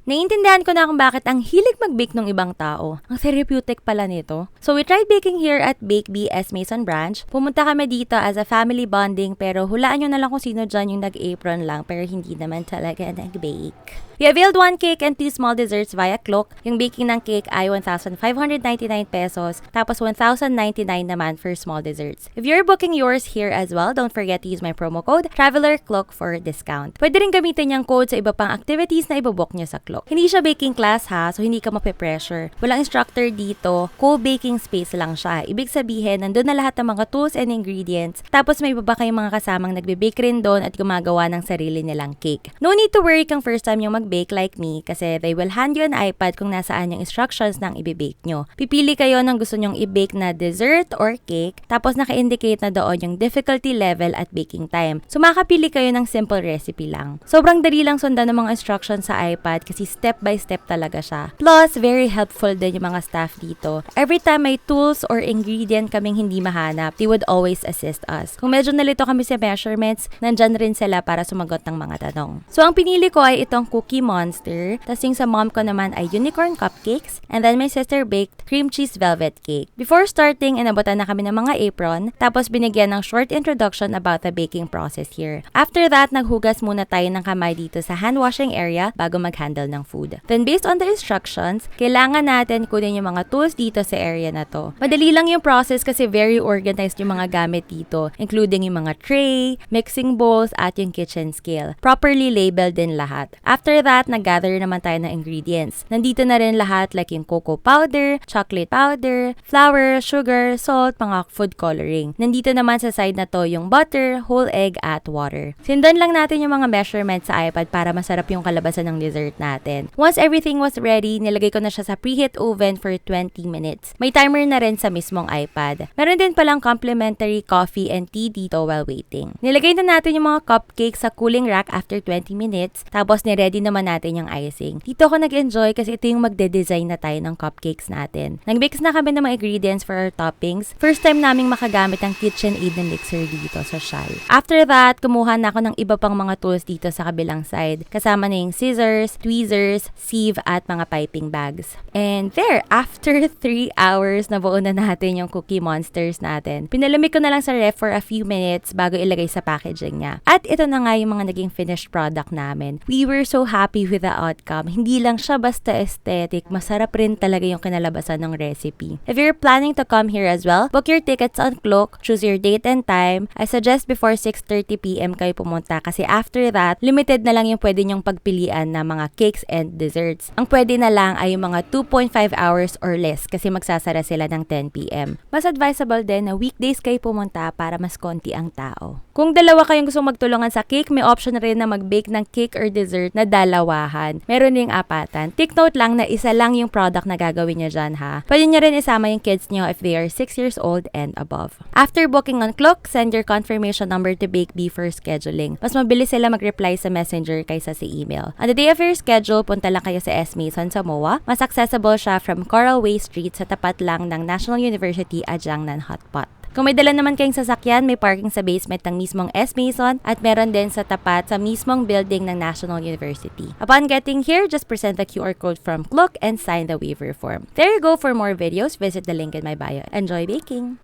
Naiintindihan ko na kung bakit ang hilig mag-bake ng ibang tao. Ang therapeutic pala nito. So we tried baking here at Bakebe S. Mason Branch. Pumunta kami dito as a family bonding pero hulaan nyo na lang kung sino dyan yung nag-apron lang pero hindi naman talaga nag-bake. We availed 1 cake and 2 small desserts via Klook. Yung baking ng cake ay 1,599 pesos, tapos 1,099 naman for small desserts. If you're booking yours here as well, don't forget to use my promo code TRAVELERCLOOK for discount. Pwede rin gamitin yung code sa iba pang activities na ibobook nyo sa Klook. Hindi siya baking class ha, so hindi ka mape-pressure. Walang instructor dito, co-baking space lang siya. Ibig sabihin, nandun na lahat ng mga tools and ingredients, tapos may iba pa kayong mga kasamang nagbe-bake rin doon at gumagawa ng sarili nilang cake. No need to worry kung first time yung mag-bake like me kasi they will hand you an iPad kung nasaan yung instructions ng i-bake nyo. Pipili kayo ng gusto nyong i-bake na dessert or cake, tapos naka-indicate na doon yung difficulty level at baking time. So makapili kayo ng simple recipe lang. Sobrang dali lang sundan ng mga instructions sa iPad kasi step by step talaga siya. Plus, very helpful din yung mga staff dito. Every time may tools or ingredient kaming hindi mahanap, they would always assist us. Kung medyo nalito kami sa measurements, nandyan rin sila para sumagot ng mga tanong. So ang pinili ko ay itong Cookie Monster. Tapos yung sa mom ko naman ay unicorn cupcakes. And then my sister baked cream cheese velvet cake. Before starting, inabutan na kami ng mga apron. Tapos binigyan ng short introduction about the baking process here. After that, naghugas muna tayo ng kamay dito sa hand washing area bago mag-handle ng food. Then based on the instructions, kailangan natin kunin yung mga tools dito sa area na to. Madali lang yung process kasi very organized yung mga gamit dito, including yung mga tray, mixing bowls, at yung kitchen scale. Properly labeled din lahat. After that, nag-gather naman tayo ng ingredients. Nandito na rin lahat like yung cocoa powder, chocolate powder, flour, sugar, salt, mga food coloring. Nandito naman sa side na to yung butter, whole egg, at water. Sindan lang natin yung mga measurements sa iPad para masarap yung kalabasan ng dessert natin. Once everything was ready, nilagay ko na siya sa preheat oven for 20 minutes. May timer na rin sa mismong iPad. Meron din palang complimentary coffee and tea dito while waiting. Nilagay na natin yung mga cupcakes sa cooling rack after 20 minutes, tapos niready naman natin yung icing. Dito ako nag-enjoy kasi ito yung magde-design na tayo ng cupcakes natin. Nag-mix na kami ng mga ingredients for our toppings. First time naming makagamit ng KitchenAid na mixer dito sa Shal. After that, kumuha na ako ng iba pang mga tools dito sa kabilang side. Kasama na yung scissors, tweezers, sieve, at mga piping bags. And there, after 3 hours, nabuo na natin yung Cookie Monsters natin. Pinalamig ko na lang sa ref for a few minutes bago ilagay sa packaging niya. At ito na nga yung mga naging finished product namin. We were so happy with the outcome. Hindi lang siya basta aesthetic, masarap rin talaga yung kinalabasan ng recipe. If you're planning to come here as well, book your tickets on Klook, choose your date and time. I suggest before 6:30 p.m. kayo pumunta kasi after that, limited na lang yung pwede nyong pagpilian na mga cakes and desserts. Ang pwede na lang ay yung mga 2.5 hours or less kasi magsasara sila ng 10 p.m. Mas advisable din na weekdays kayo pumunta para mas konti ang tao. Kung dalawa kayong gusto magtulungan sa cake, may option rin na mag-bake ng cake or dessert na dalawahan. Meron ding apatan. Take note lang na isa lang yung product na gagawin nyo dyan ha. Pwede nyo rin isama yung kids nyo if they are 6 years old and above. After booking on Klook, send your confirmation number to Bakebe for scheduling. Mas mabilis sila mag-reply sa messenger kaysa sa email. On the day of your schedule, punta lang kayo sa S. Mason sa MOA. Mas accessible siya from Coral Way Street sa tapat lang ng National University adjang ng Hotpot. Kung may dala naman kayong sasakyan, may parking sa basement ng mismong S. Mason at meron din sa tapat sa mismong building ng National University. Upon getting here, just present the QR code from Klook and sign the waiver form. There you go. For more videos, visit the link in my bio. Enjoy baking!